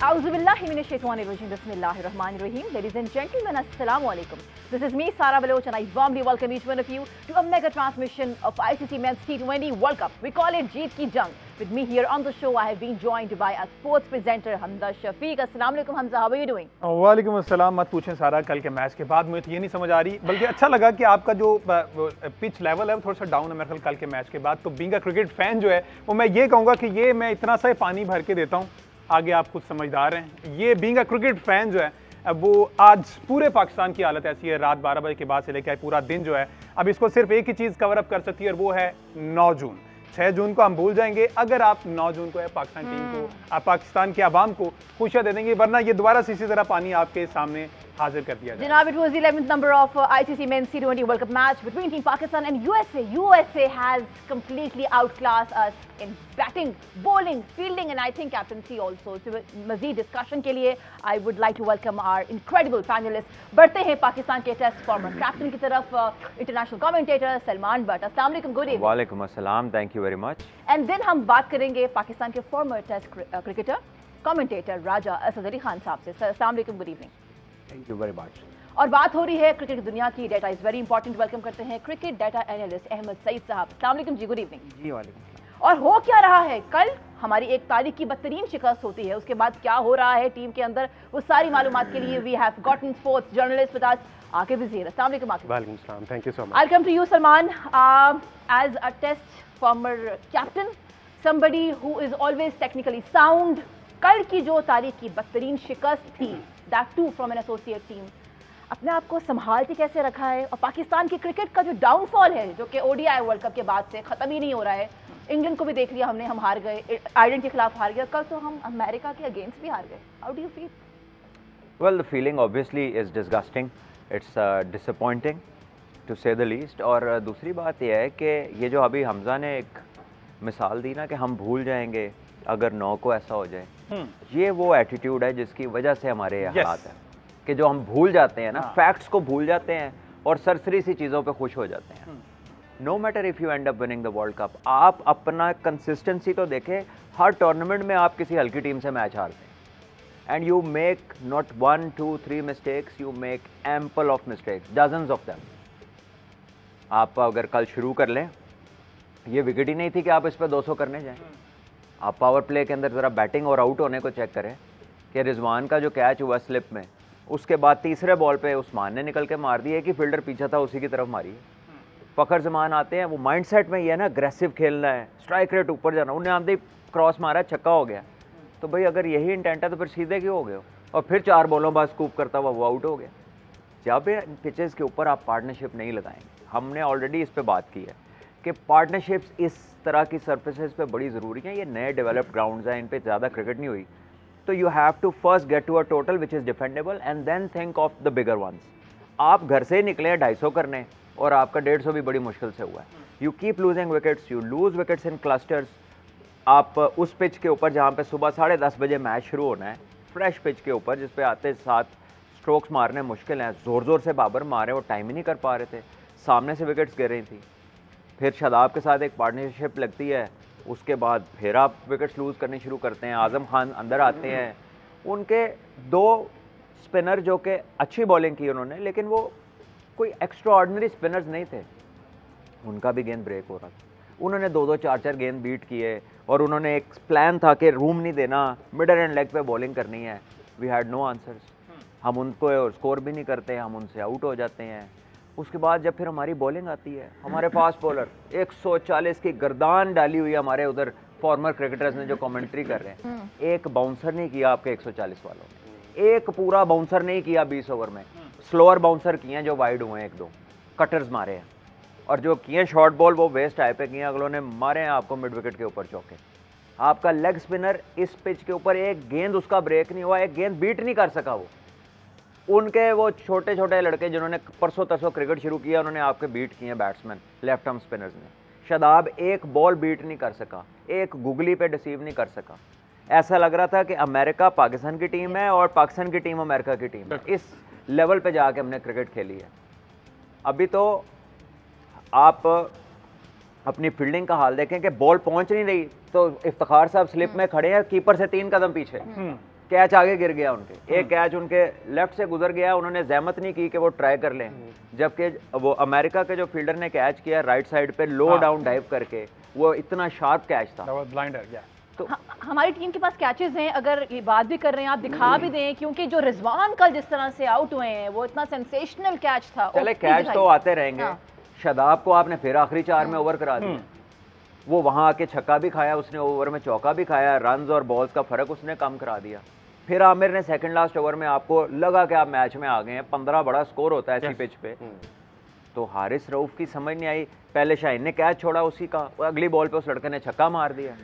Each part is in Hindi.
Auzubillahiminash-shaytanir-rajim. Bismillahir-Rahmanir-Rahim. Ladies and gentlemen, Assalamu alaikum. This is me, Sara Baloch, and I warmly welcome each one of you to a mega transmission of ICC Men's T20 World Cup. We call it Jeet Ki Jang. With me here on the show, I have been joined by our sports presenter, Hamza Shafiq. Assalamu alaikum, Hamza. How are you doing? वालेकुम अस्सलाम। मत पूछें सारा, कल के मैच के बाद मुझे तो ये नहीं समझ आ रही, बल्कि अच्छा लगा कि आपका जो पिच लेवल है वो थोड़ा सा डाउन है मेरे ख्याल कल के मैच के बाद। तो बीइंग अ क्रिकेट फैन जो है वो मैं ये कहूँगा कि ये मैं इतना सा पानी भर के देता हूँ, आगे आप खुद समझदार हैं। ये बीइंग अ क्रिकेट फैन जो है वो आज पूरे पाकिस्तान की हालत ऐसी है, रात 12 बजे के बाद से लेकर पूरा दिन जो है अब इसको सिर्फ एक ही चीज़ कवर अप कर सकती है और वो है 9 जून। 6 जून को हम भूल जाएंगे अगर आप 9 जून को पाकिस्तान टीम को, आप पाकिस्तान के अवाम को खुशियां दे देंगे, वरना ये दोबारा से इसी तरह पानी आपके सामने हाजिर कर दिया जाए। Janab, it was the 11th number of ICC Men's T20 World Cup match between Team Pakistan and USA. USA has completely outclassed us in batting, bowling, fielding and I think captaincy also. So mazid discussion के लिए I would like to welcome our incredible panelists. बढ़ते हैं पाकिस्तान के टेस्ट फॉर्मर कैप्टन की तरफ, इंटरनेशनल कमेंटेटर सलमान भट्ट। अस्सलाम वालेकुम, गुड इवनिंग। वालेकुम अस्सलाम, thank you very much. And then हम बात करेंगे पाकिस्तान के former test cricketer commentator Raja Asad Ali Khan साहब से। सर अस्सलाम वालेकुम, good evening. Thank you very much. और बात हो रही है क्रिकेट दुनिया की, data is very important. Welcome करते हैं cricket data analyst Ahmed Saeed साहब। अस्सलाम वालेकुम जी, गुड इवनिंग। जी वालेकुम। और हो क्या रहा है, कल हमारी एक तारीख की बदतरीन शिकस्त होती है, उसके बाद क्या हो रहा है टीम के अंदर, वो सारी मालूमात के लिए we have gotten sports journalist with us Aqib Wazir. अस्सलाम वालेकुम आकिब। वालेकुम सलाम, thank you so much. I come to you Salman, as a test former captain, somebody who is always technically sound. कल की जो तारीख की बदतरीन शिकस्त थी, that too from an associate team, अपने आप को संभालते कैसे रखा है? और पाकिस्तान की क्रिकेट का जो डाउनफॉल है, जो कि ओडीआई वर्ल्ड कप के बाद से ख़त्म ही नहीं हो रहा है। इंग्लैंड को भी देख लिया हमने, हम हार गए, आयरलैंड के खिलाफ हार गए, कल तो हम अमेरिका के अगेंस्ट भी हार गए। How do you feel? Well, the feeling obviously is disgusting, it's disappointing to say the least. और दूसरी बात यह है कि ये जो अभी हमजा ने एक मिसाल दी ना कि हम भूल जाएंगे अगर 9 को ऐसा हो जाए, ये वो एटीट्यूड है जिसकी वजह से हमारे हालात हैं कि जो हम भूल जाते हैं ना, फैक्ट्स को भूल जाते हैं और सरसरी सी चीज़ों पे खुश हो जाते हैं। No matter if you end up winning the world cup, आप अपना कंसिस्टेंसी तो देखें। हर टूर्नामेंट में आप किसी हल्की टीम से मैच हारते हैं and you make not 1 2 3 mistakes, you make ample of mistakes, dozens of them. आप अगर कल शुरू कर लें, ये विकेट ही नहीं थी कि आप इस पर 200 करने जाएं। आप पावर प्ले के अंदर ज़रा बैटिंग और आउट होने को चेक करें कि रिजवान का जो कैच हुआ स्लिप में, उसके बाद तीसरे बॉल पे उस्मान ने निकल के मार दिया कि फील्डर पीछा था उसी की तरफ मारी है। फ़खर जमान आते हैं, वो माइंडसेट में ये है ना, अग्रेसिव खेलना है, स्ट्राइक रेट ऊपर जाना, उन्हें आमदे क्रॉस मारा, छक्का हो गया। तो भाई अगर यही इंटेंट है तो फिर सीधे क्यों हो गए? और फिर 4 बॉलों बाद स्कूप करता हुआ वो आउट हो गया। जब पिचेस के ऊपर आप पार्टनरशिप नहीं लगाएंगे, हमने ऑलरेडी इस पर बात की है कि पार्टनरशिप्स इस तरह की सर्फेसेस पे बड़ी ज़रूरी हैं। ये नए डेवलप्ड ग्राउंड्स हैं, इन पे ज़्यादा क्रिकेट नहीं हुई, तो you have to first get to a total which is defendable and then think of the bigger ones. आप घर से निकले 250 करने और आपका 150 भी बड़ी मुश्किल से हुआ है। You keep losing wickets, you lose wickets in clusters. आप उस पिच के ऊपर जहाँ पे सुबह 10:30 बजे मैच शुरू होना है, फ्रेश पिच के ऊपर जिस पे आते साथ स्ट्रोक्स मारने मुश्किल हैं, ज़ोर ज़ोर से बाबर मारे, वो टाइम ही नहीं कर पा रहे थे, सामने से विकेट्स गिर रही थी। फिर शादाब के साथ एक पार्टनरशिप लगती है, उसके बाद फिर आप विकेट्स लूज़ करनी शुरू करते हैं। आज़म खान अंदर आते हैं, उनके 2 स्पिनर जो कि अच्छी बॉलिंग की उन्होंने, लेकिन वो कोई एक्स्ट्रा ऑर्डिनरी स्पिनर्स नहीं थे, उनका भी गेंद ब्रेक हो रहा था। उन्होंने 2-2 4-4 गेंद बीट किए और उन्होंने एक प्लान था कि रूम नहीं देना, मिडल एंड लेग पे बॉलिंग करनी है। We had no answers. हम उनको स्कोर भी नहीं करते, हम उनसे आउट हो जाते हैं। उसके बाद जब फिर हमारी बॉलिंग आती है, हमारे फास्ट बॉलर 140 की गर्दान डाली हुई है, हमारे उधर फॉर्मर क्रिकेटर्स ने जो कमेंट्री कर रहे हैं, एक बाउंसर नहीं किया आपके 140 वालों ने, एक पूरा बाउंसर नहीं किया 20 ओवर में। स्लोअर बाउंसर किए हैं जो वाइड हुए हैं, 1-2 कटर्स मारे हैं, और जो किए शॉर्ट बॉल वो वेस्ट टाइप पे किए, अगलों ने मारे हैं आपको मिड विकेट के ऊपर चौके। आपका लेग स्पिनर इस पिच के ऊपर एक गेंद उसका ब्रेक नहीं हुआ, एक गेंद बीट नहीं कर सका वो। उनके वो छोटे छोटे लड़के जिन्होंने परसों तरसों क्रिकेट शुरू किया, उन्होंने आपके बीट किए बैट्समैन, लेफ्ट आर्म स्पिनर्स ने। शादाब एक बॉल बीट नहीं कर सका, एक गुगली पे डिसीव नहीं कर सका। ऐसा लग रहा था कि अमेरिका पाकिस्तान की टीम है और पाकिस्तान की टीम अमेरिका की टीम है। इस लेवल पे जाके हमने क्रिकेट खेली है। अभी तो आप अपनी फील्डिंग का हाल देखें कि बॉल पहुंच नहीं रही तो इफ्तिखार साहब स्लिप में खड़े हैं, कीपर से 3 कदम पीछे, कैच आगे गिर गया उनके, एक कैच उनके लेफ्ट से गुजर गया, उन्होंने जहमत नहीं की कि वो ट्राई कर लें, जबकि वो अमेरिका के जो फील्डर ने कैच किया राइट साइड पे लो डाउन डाइव करके, वो इतना शार्प कैच था। तो हमारी टीम के पास कैचेस हैं, अगर ये बात भी कर रहे हैं आप दिखा भी दें, क्योंकि जो रिजवान कल जिस तरह से आउट हुए हैं वो इतना सेंसेशनल कैच था। चले कैच तो आते रहेंगे। शादाब को आपने फिर आखिरी 4 में ओवर करा दिया, वो वहां आके छक्का भी खाया उसने, ओवर में चौका भी खाया, रन्स और बॉल्स का फर्क उसने कम करा दिया। फिर आमिर ने सेकंड लास्ट ओवर में आपको लगा कि आप मैच में आ गए हैं, 15 बड़ा स्कोर होता है ऐसी पिच पे, तो हारिस रऊफ की समझ नहीं आई, पहले शाहीन ने कैच छोड़ा उसी का, अगली बॉल पे उस लड़के ने छक्का मार दिया,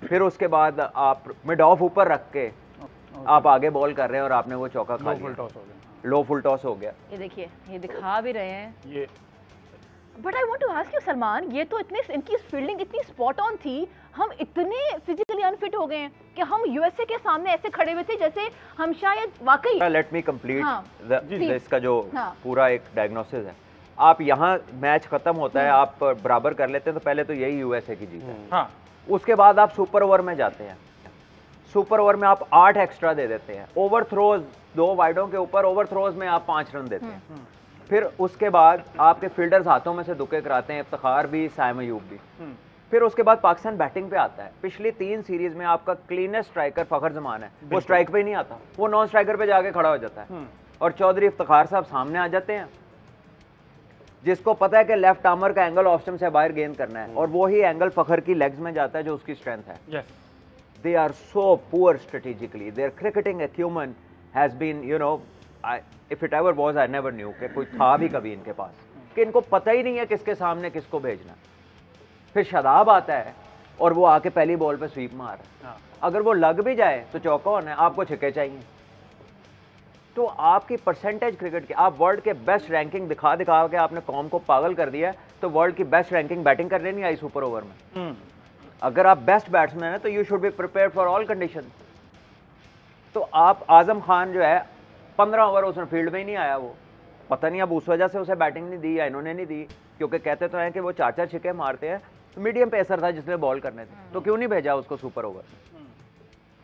फिर उसके बाद आप मिड ऑफ ऊपर रख के आप आगे बॉल कर रहे हैं और आपने वो चौका खा लिया, लो फुल टॉस हो गया। ये देखिए ये दिखा भी रहे हैं ये। But I want to ask you Salman, ये तो इतने इनकी फील्डिंग इतनी स्पॉट ऑन थी, हम इतने फिजिकली अनफिट हो गए हैं कि हम यूएसए के सामने ऐसे खड़े हुए थे जैसे हम शायद वाकई। लेट मी कंप्लीट इसका जो पूरा एक डायग्नोसिस है। आप यहाँ मैच खत्म होता है, आप बराबर कर लेते हैं तो पहले तो यही यूएसए की जीत है, उसके बाद आप सुपर ओवर में जाते हैं, सुपर ओवर में आप 8 एक्स्ट्रा दे देते हैं, ओवर थ्रोज 2 वाइडों के ऊपर ओवर थ्रोज में आप 5 रन देते हैं, फिर उसके बाद आपके फील्डर्स हाथों में से दुक्के कराते हैं, इफ्तिखार भी साइम अयूब भी, फिर उसके बाद पाकिस्तान बैटिंग पे आता है। पिछली 3 सीरीज में आपका क्लीनेस्ट स्ट्राइकर फखर जमान है, वो स्ट्राइक पे ही नहीं आता, वो नॉन स्ट्राइकर पे जाके खड़ा हो जाता है और चौधरी इफ्तिखार साहब सामने आ जाते हैं, जिसको पता है कि लेफ्ट आर्मर का एंगल ऑफ स्टंप से बाहर गेंद करना है और वो ही एंगल फखर की लेग्स में जाता है जो उसकी स्ट्रेंथ है। They are so poor strategically, their cricketing acumen has been, you know, if it ever was I never knew कि कोई था भी कभी इनके पास, कि इनको पता ही नहीं है किसके सामने किसको भेजना। फिर शादाब आता है और वो आके पहली बॉल पे स्वीप मार रहा है, अगर वो लग भी जाए तो चौका होना है, आपको छक्के चाहिए। तो आपकी परसेंटेज क्रिकेट की, आप वर्ल्ड के बेस्ट रैंकिंग दिखा दिखा के आपने कौम को पागल कर दिया है, तो वर्ल्ड की बेस्ट रैंकिंग बैटिंग करने नहीं आई सुपर ओवर में। अगर आप बेस्ट बैट्समैन है तो you should be prepared for all condition. तो आप आजम खान जो है 15 ओवर उसने फील्ड में ही नहीं आया, वो पता नहीं अब उस वजह से उसे बैटिंग नहीं दी या इन्होंने नहीं दी, क्योंकि कहते तो हैं कि वो 4-4 छक्के मारते हैं, मीडियम पेसर था जिसने बॉल करने थे, तो क्यों नहीं भेजा उसको सुपर ओवर।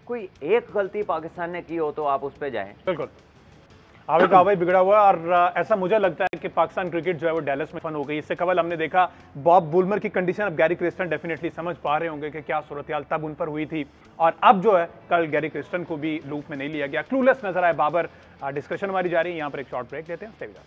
कोई एक गलती पाकिस्तान ने की हो तो आप उस पर जाएं। बिल्कुल आगे का भाई बिगड़ा हुआ, और ऐसा मुझे लगता है कि पाकिस्तान क्रिकेट जो है वो डैलस में फन हो गई। इससे कबल हमने देखा बॉब बुलमर की कंडीशन, अब गैरी क्रिस्टन डेफिनेटली समझ पा रहे होंगे कि क्या सूरत-ए-हाल तब उन पर हुई थी, और अब जो है कल गैरी क्रिस्टन को भी लूप में नहीं लिया गया, क्लूलेस नजर आए बाबर। डिस्कशन हमारी जारी है, यहाँ पर एक शॉर्ट ब्रेक लेते हैं, स्टे विद अस।